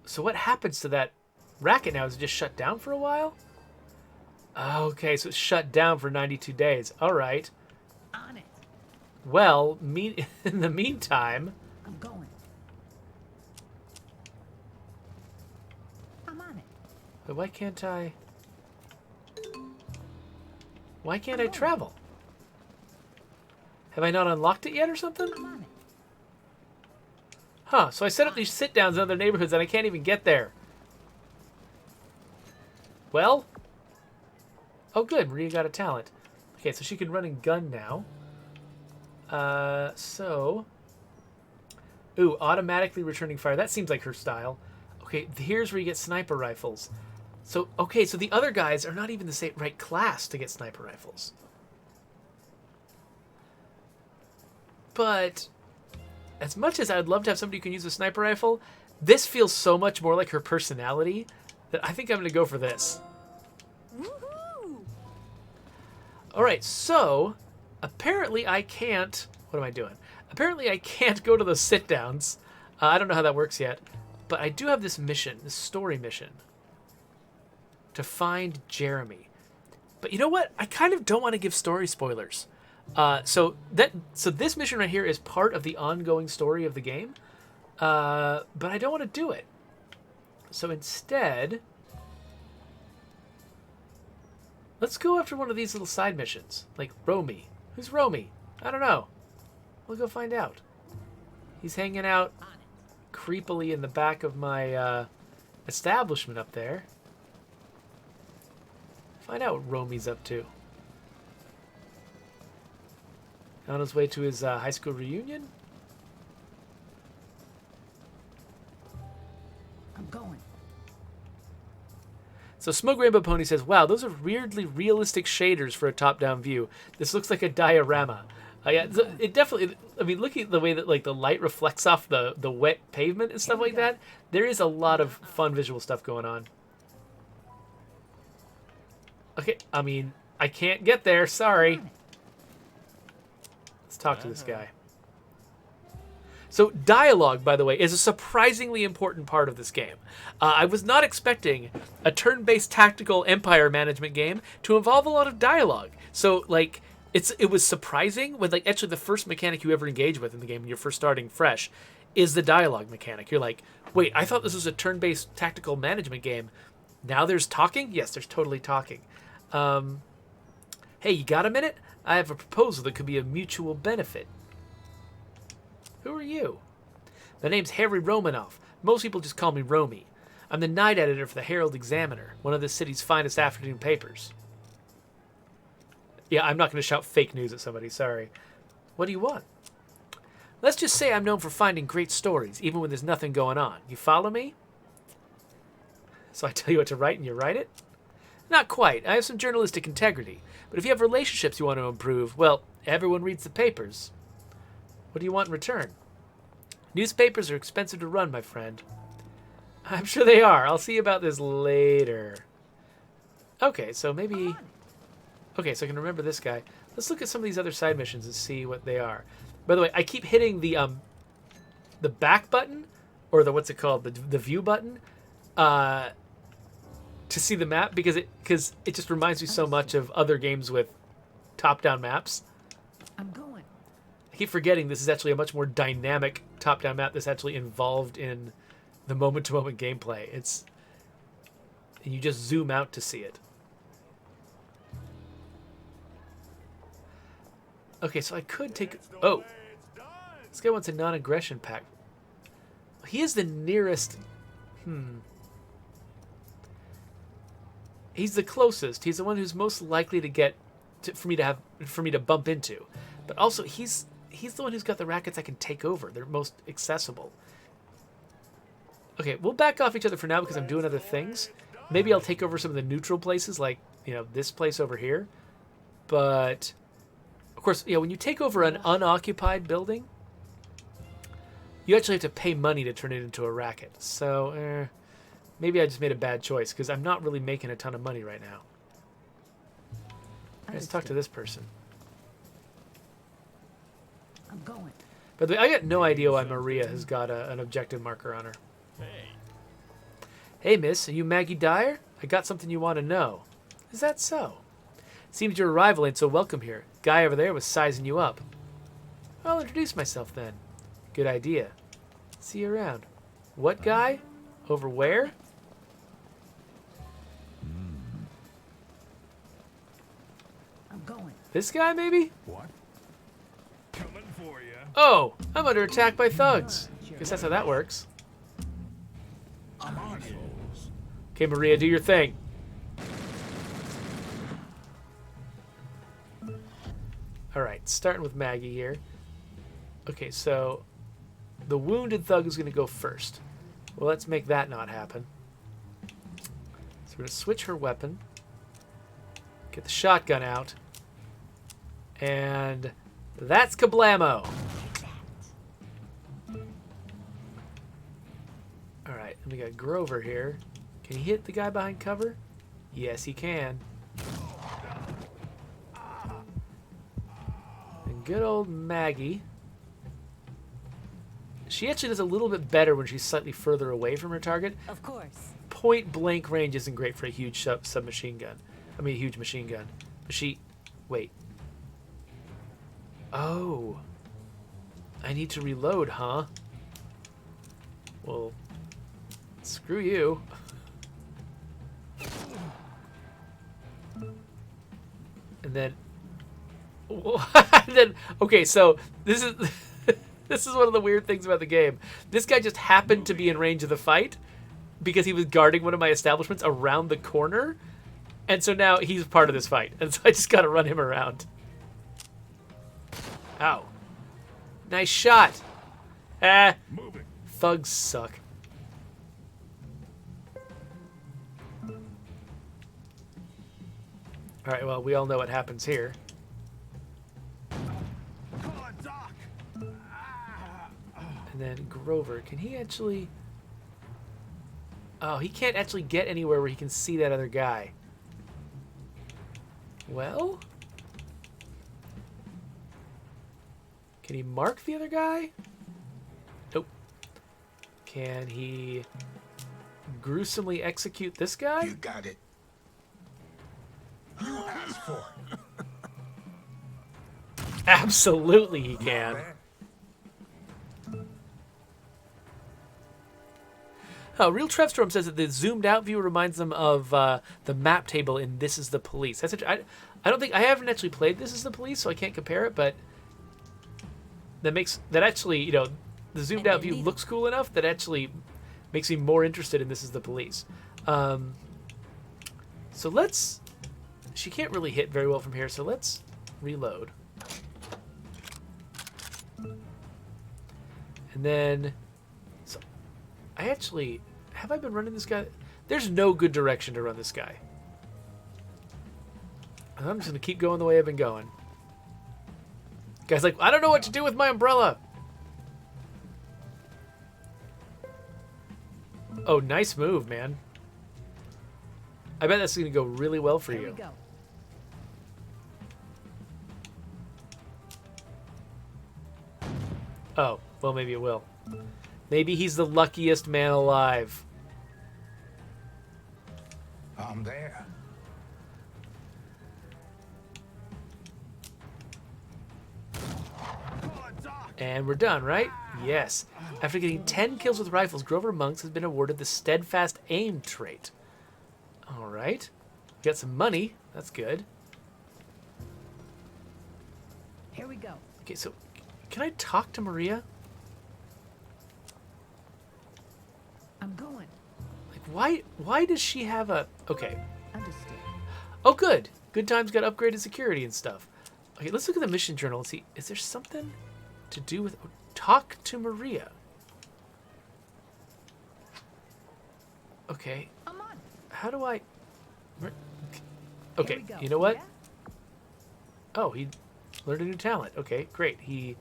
So what happens to that racket now? Is it just shut down for a while? Okay, so it's shut down for 92 days. All right. On it. Well, in the meantime... I'm going. I'm on it. But why can't I... Why can't I travel? Have I not unlocked it yet or something? I'm on it. Huh, so I set up these sit-downs in other neighborhoods and I can't even get there. Well? Oh, good. Maria got a talent. Okay, so she can run and gun now. Ooh, automatically returning fire. That seems like her style. Okay, here's where you get sniper rifles. So, okay, so the other guys are not even the same right class to get sniper rifles. But as much as I'd love to have somebody who can use a sniper rifle, this feels so much more like her personality that I think I'm going to go for this. Woohoo! All right, so apparently I can't... What am I doing? Apparently I can't go to those sit-downs. I don't know how that works yet. But I do have this mission, this story mission, to find Jeremy. But you know what? I kind of don't want to give story spoilers. So this mission right here is part of the ongoing story of the game. But I don't want to do it. So instead, let's go after one of these little side missions. Like Romy. Who's Romy? I don't know. We'll go find out. He's hanging out creepily in the back of my establishment up there. Find out what Romy's up to. On his way to his high school reunion? I'm going. So Smoke Rainbow Pony says, wow, those are weirdly realistic shaders for a top-down view. This looks like a diorama. Yeah, it definitely, I mean, looking at the way that like the light reflects off the wet pavement and stuff like that, there is a lot of fun visual stuff going on. Okay, I mean, I can't get there, sorry. Let's talk to this guy. So dialogue, by the way, is a surprisingly important part of this game. I was not expecting a turn-based tactical empire management game to involve a lot of dialogue. So, like, it was surprising when, like, actually the first mechanic you ever engage with in the game when you're first starting fresh is the dialogue mechanic. You're like, wait, I thought this was a turn-based tactical management game. Now there's talking? Yes, there's totally talking. Hey, you got a minute? I have a proposal that could be of mutual benefit. Who are you? My name's Harry Romanoff. Most people just call me Romy. I'm the night editor for the Herald Examiner, one of the city's finest afternoon papers. Yeah, I'm not going to shout fake news at somebody, sorry. What do you want? Let's just say I'm known for finding great stories, even when there's nothing going on. You follow me? So I tell you what to write and you write it? Not quite. I have some journalistic integrity. But if you have relationships you want to improve, well, everyone reads the papers. What do you want in return? Newspapers are expensive to run, my friend. I'm sure they are. I'll see about this later. Okay, so maybe... Okay, so I can remember this guy. Let's look at some of these other side missions and see what they are. By the way, I keep hitting the back button, or the, what's it called, the view button, to see the map, because it just reminds me so much of other games with top-down maps. I'm going. I keep forgetting this is actually a much more dynamic top-down map that's actually involved in the moment-to-moment gameplay. And you just zoom out to see it. Okay, so I could take... Oh! This guy wants a non-aggression pact. He is the nearest... He's the closest. He's the one who's most likely to get... for me to bump into. But also, he's the one who's got the rackets I can take over. They're most accessible. Okay, we'll back off each other for now because I'm doing other things. Maybe I'll take over some of the neutral places, like, you know, this place over here. But... Of course, yeah, when you take over an unoccupied building, you actually have to pay money to turn it into a racket. So, maybe I just made a bad choice, because I'm not really making a ton of money right now. Let's talk to this person. I'm going. By the way, I got no idea why Maria has got an objective marker on her. Hey. Hey, miss, are you Maggie Dyer? I got something you want to know. Is that so? Seems your arrival ain't so welcome here. Guy over there was sizing you up. I'll introduce myself then. Good idea. See you around. What guy? Over where? I'm going. This guy, maybe? What? Coming for you. Oh, I'm under attack by thugs. Guess that's how that works. I'm on it. Okay, Maria, do your thing. Alright, starting with Maggie here. Okay, so the wounded thug is going to go first. Well, let's make that not happen. So we're going to switch her weapon. Get the shotgun out. And that's kablamo! Alright, and we got Grover here. Can he hit the guy behind cover? Yes, he can. Good old Maggie. She actually does a little bit better when she's slightly further away from her target. Of course. Point blank range isn't great for a huge submachine gun. I mean, a huge machine gun. But she... Wait. Oh. I need to reload, huh? Well, screw you. And then... then, okay, so this is this is one of the weird things about the game. This guy just happened to be in range of the fight because he was guarding one of my establishments around the corner, and so now he's part of this fight, and so I just gotta run him around. Ow. Nice shot. Ah. Moving. Thugs suck. All right, well, we all know what happens here. Come on, Doc. And then Grover, can he actually... Oh, he can't actually get anywhere where he can see that other guy. Well... Can he mark the other guy? Nope. Can he gruesomely execute this guy? You got it. You asked for it. Absolutely he can. Man. Real Trevstorm says that the zoomed out view reminds them of the map table in This Is the Police. That's I don't think I haven't actually played This Is the Police, so I can't compare it. But that actually, you know, the zoomed out view looks cool enough that actually makes me more interested in This Is the Police. So let's. She can't really hit very well from here, so let's reload. And then, so I actually, have I been running this guy? There's no good direction to run this guy. I'm just going to keep going the way I've been going. Guy's like, I don't know what to do with my umbrella. Oh, nice move, man. I bet that's going to go really well for Here you. we go. Oh, well, maybe it will. Maybe he's the luckiest man alive. I'm there. Come on, Doc. And we're done, right? Yes. After getting 10 kills with rifles, Grover Monks has been awarded the Steadfast Aim trait. All right. Got some money. That's good. Here we go. Okay, so can I talk to Maria? I'm going. Like, why does she have a... Okay. Understood. Oh, good. Good Times got upgraded security and stuff. Okay, let's look at the mission journal and see. Is there something to do with... Oh, talk to Maria. Okay. I'm on. How do I... Okay, Here we go. you know what? Yeah? Oh, he learned a new talent. Okay, great. He...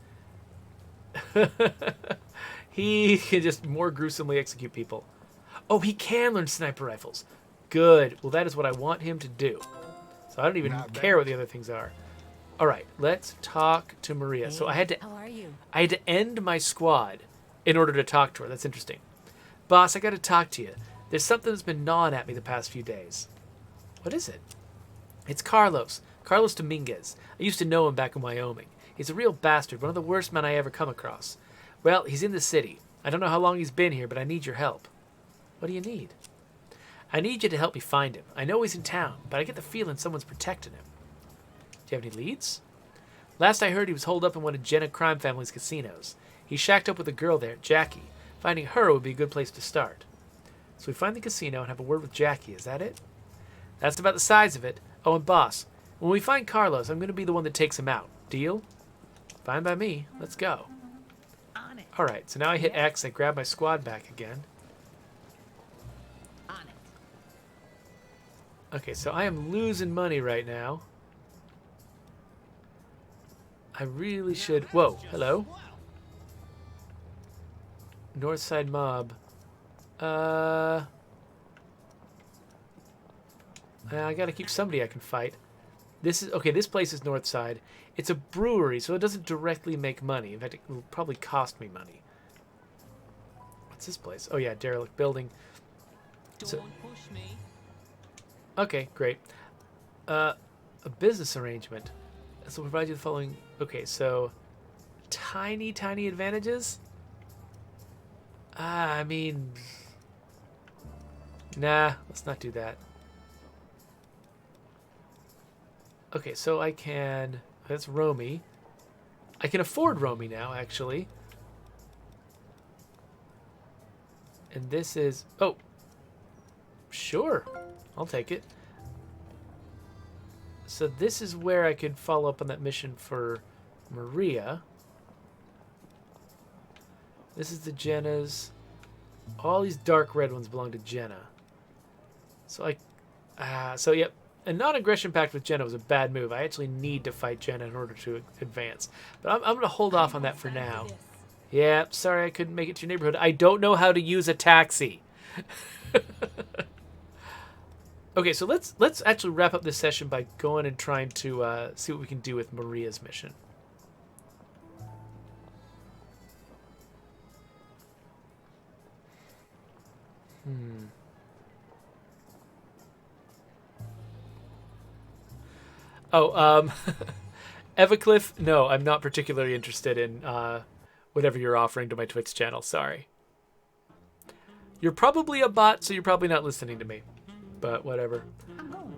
he can just more gruesomely execute people. Oh, he can learn sniper rifles. Good. Well, that is what I want him to do. So I don't even Not bad. care what the other things are. All right, let's talk to Maria. So I had to How are you? end my squad in order to talk to her. That's interesting. Boss, I got to talk to you. There's something that's been gnawing at me the past few days. What is it? It's Carlos. Carlos Dominguez. I used to know him back in Wyoming. He's a real bastard, one of the worst men I ever come across. Well, he's in the city. I don't know how long he's been here, but I need your help. What do you need? I need you to help me find him. I know he's in town, but I get the feeling someone's protecting him. Do you have any leads? Last I heard, he was holed up in one of Jenna crime family's casinos. He shacked up with a girl there, Jackie. Finding her would be a good place to start. So we find the casino and have a word with Jackie. Is that it? That's about the size of it. Oh, and boss, when we find Carlos, I'm going to be the one that takes him out. Deal? Fine by me. Let's go. On it. All right, so now I hit X. I grab my squad back again. On it. Okay, so I am losing money right now. I really should... Whoa, hello. Northside Mob. I gotta keep somebody I can fight. This is... Okay, this place is Northside. It's a brewery, so it doesn't directly make money. In fact, it will probably cost me money. What's this place? Oh, yeah, derelict building. So, push me. okay, great. A business arrangement. So we'll provide you the following... Okay, so... Tiny, tiny advantages? I mean... Nah, let's not do that. Okay, so I can... That's Romy. I can afford Romy now, actually. And this is... Oh! Sure. I'll take it. So this is where I could follow up on that mission for Maria. This is the Jenna's. All these dark red ones belong to Jenna. So yep. a non-aggression pact with Jenna was a bad move. I actually need to fight Jenna in order to advance. But I'm going to hold off on that for now. Yeah, sorry I couldn't make it to your neighborhood. I don't know how to use a taxi. Okay, so let's actually wrap up this session by going and trying to see what we can do with Maria's mission. Oh, Evacliff, no, I'm not particularly interested in whatever you're offering to my Twitch channel. Sorry. You're probably a bot, so you're probably not listening to me. But whatever. I'm going.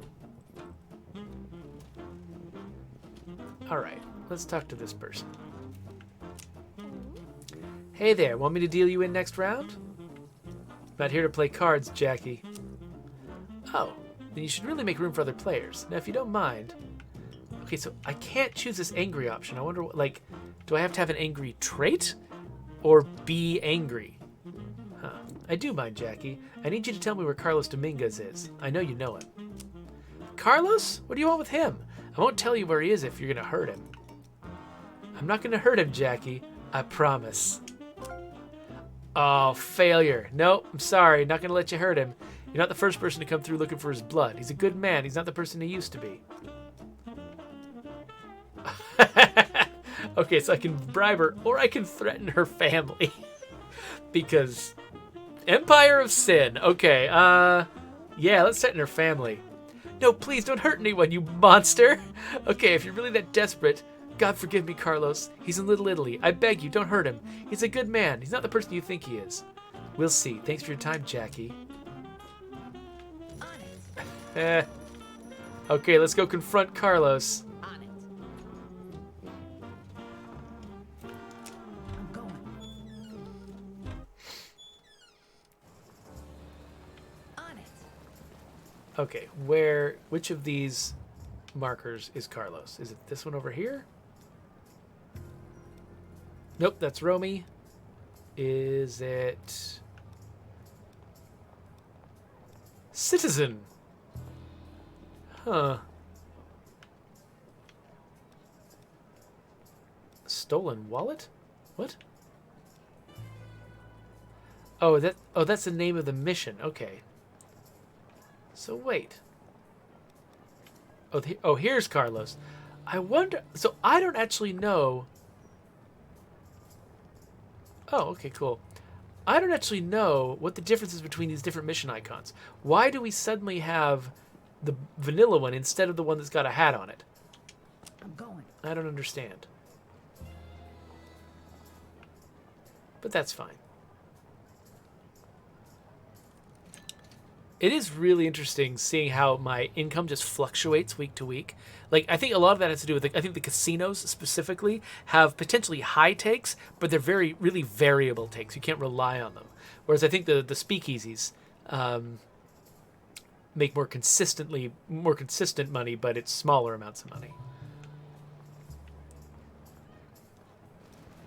All right, let's talk to this person. Hey there, want me to deal you in next round? Not here to play cards, Jackie. Oh, then you should really make room for other players. Now, if you don't mind... Okay, so I can't choose this angry option. I wonder, like, do I have to have an angry trait? Or be angry? Huh. I do mind, Jackie. I need you to tell me where Carlos Dominguez is. I know you know him. Carlos? What do you want with him? I won't tell you where he is if you're going to hurt him. I'm not going to hurt him, Jackie. I promise. Oh, failure. No, I'm sorry. Not going to let you hurt him. You're not the first person to come through looking for his blood. He's a good man. He's not the person he used to be. Okay, so I can bribe her, or I can threaten her family. Because Empire of Sin. Okay, yeah, let's threaten her family. No, please don't hurt anyone, you monster. Okay, if you're really that desperate, God forgive me, Carlos. He's in Little Italy. I beg you, don't hurt him. He's a good man. He's not the person you think he is. We'll see. Thanks for your time, Jackie. Okay, let's go confront Carlos. On it. I'm going. On it. Okay, which of these markers is Carlos? Is it this one over here? Nope, that's Romy. Is it Citizen? Huh. Stolen wallet? What? Oh, that's the name of the mission. Okay. So wait. Oh, here's Carlos. I wonder. So I don't actually know. Oh, okay, cool. I don't actually know what the difference is between these different mission icons. Why do we suddenly have the vanilla one instead of the one that's got a hat on it? I'm going. I don't understand. But that's fine. It is really interesting seeing how my income just fluctuates week to week. Like, I think a lot of that has to do with, I think the casinos specifically have potentially high takes, but they're really variable takes. You can't rely on them. Whereas I think the speakeasies make more consistent money, but it's smaller amounts of money.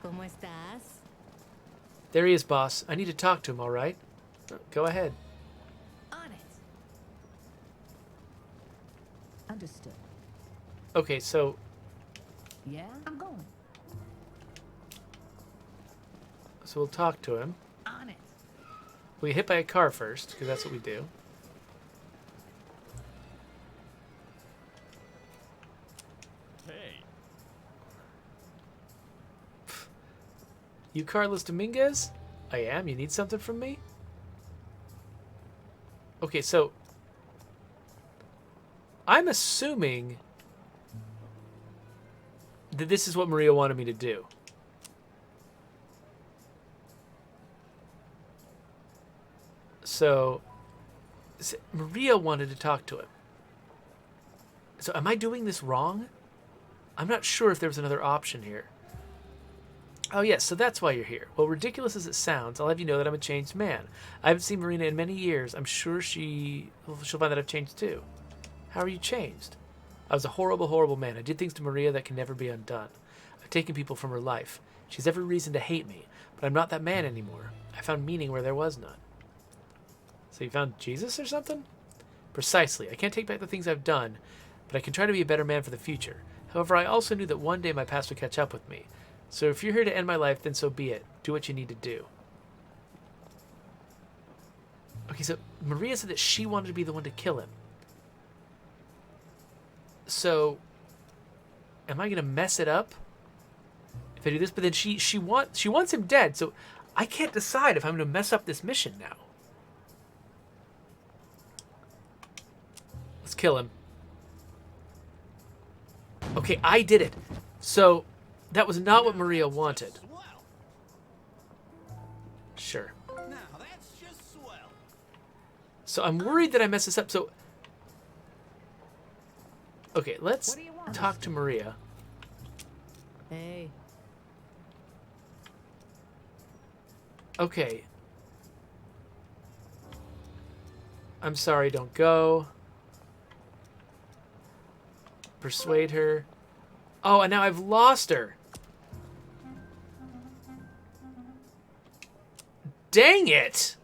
¿Cómo estás? There he is, boss. I need to talk to him, all right? Go ahead. On it. Understood. Okay, so Yeah, I'm going. we'll talk to him. On it. We get hit by a car first, because that's what we do. Hey, You Carlos Dominguez? I am. You need something from me? Okay, so I'm assuming that this is what Maria wanted me to do. So Maria wanted to talk to him. So am I doing this wrong? I'm not sure if there was another option here. Oh, yes, so that's why you're here. Well, ridiculous as it sounds, I'll have you know that I'm a changed man. I haven't seen Marina in many years. I'm sure she'll find that I've changed too. How are you changed? I was a horrible, horrible man. I did things to Maria that can never be undone. I've taken people from her life. She has every reason to hate me, but I'm not that man anymore. I found meaning where there was none. So you found Jesus or something? Precisely. I can't take back the things I've done, but I can try to be a better man for the future. However, I also knew that one day my past would catch up with me. So if you're here to end my life, then so be it. Do what you need to do. Okay, so Maria said that she wanted to be the one to kill him. So, am I gonna mess it up if I do this? But then she wants him dead, so I can't decide if I'm gonna mess up this mission now. Let's kill him. Okay, I did it. So, that was not what Maria wanted. Sure. Now that's just swell. So I'm worried that I mess this up. So, okay, let's What do you want? talk to Maria. Hey. Okay. I'm sorry, don't go. Persuade her. Oh, and now I've lost her. Dang it!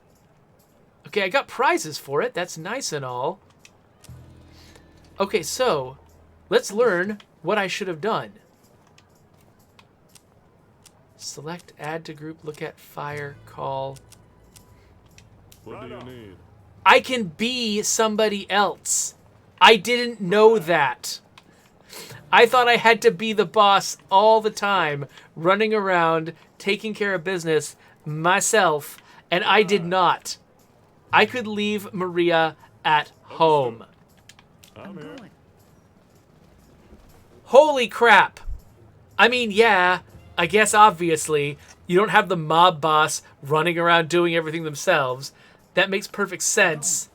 Okay, I got prizes for it. That's nice and all. Okay, so let's learn what I should have done. Select, add to group, look at, fire, call. What do you need? I can be somebody else. I didn't know that. I thought I had to be the boss all the time, running around, taking care of business myself, and I did not. I could leave Maria at home. I'm here. Going. Holy crap. I mean, yeah, I guess obviously you don't have the mob boss running around doing everything themselves. That makes perfect sense.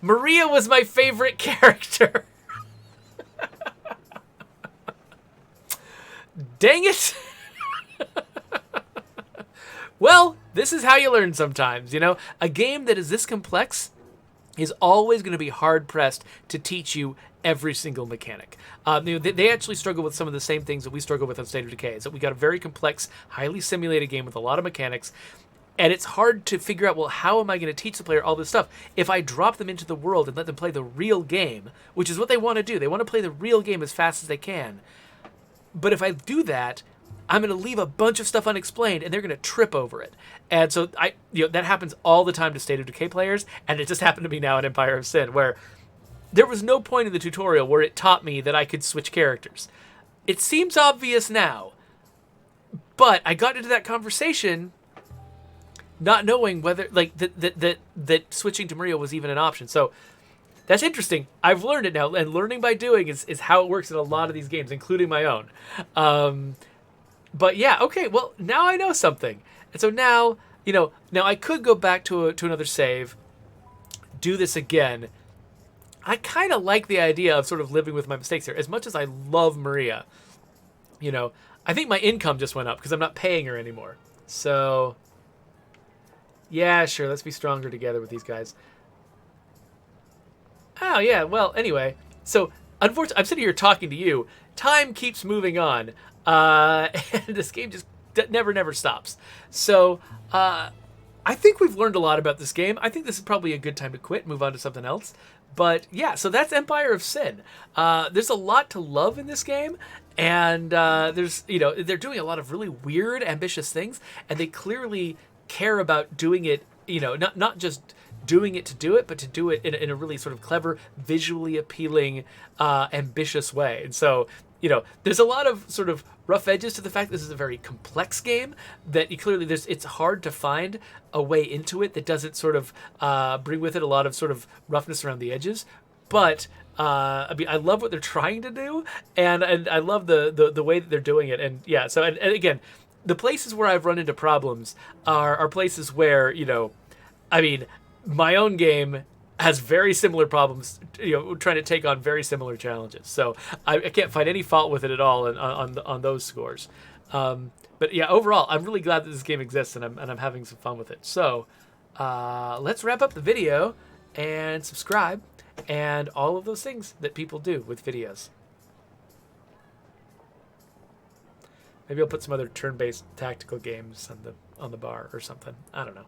Maria was my favorite character. Dang it. Well, this is how you learn sometimes, you know? A game that is this complex is always going to be hard-pressed to teach you every single mechanic. They actually struggle with some of the same things that we struggle with on State of Decay. Is that we got a very complex, highly simulated game with a lot of mechanics, and it's hard to figure out, well, how am I going to teach the player all this stuff if I drop them into the world and let them play the real game, which is what they want to do. They want to play the real game as fast as they can. But if I do that, I'm going to leave a bunch of stuff unexplained, and they're going to trip over it. And so that happens all the time to State of Decay players, and it just happened to me now in Empire of Sin, where there was no point in the tutorial where it taught me that I could switch characters. It seems obvious now, but I got into that conversation not knowing whether, like, that switching to Maria was even an option. So that's interesting. I've learned it now, and learning by doing is how it works in a lot of these games, including my own. But yeah, okay, well, now I know something. And so now, now I could go back to another save, do this again. I kind of like the idea of sort of living with my mistakes here. As much as I love Maria, I think my income just went up because I'm not paying her anymore. So, yeah, sure, let's be stronger together with these guys. Oh, yeah, well, anyway. So, unfortunately, I'm sitting here talking to you. Time keeps moving on. And this game just never stops. So, I think we've learned a lot about this game. I think this is probably a good time to quit, move on to something else. But, yeah, so that's Empire of Sin. There's a lot to love in this game. And there's, they're doing a lot of really weird, ambitious things. And they clearly care about doing it, not just doing it to do it, but to do it in a really sort of clever, visually appealing, ambitious way. And so, there's a lot of sort of rough edges to the fact that this is a very complex game, that it's hard to find a way into it that doesn't sort of bring with it a lot of sort of roughness around the edges. But I mean, I love what they're trying to do, and I love the way that they're doing it. And yeah, so and again, the places where I've run into problems are places where, I mean, my own game has very similar problems, trying to take on very similar challenges. So I can't find any fault with it at all on those scores. But yeah, overall, I'm really glad that this game exists, and I'm having some fun with it. So let's wrap up the video and subscribe and all of those things that people do with videos. Maybe I'll put some other turn-based tactical games on the bar or something. I don't know.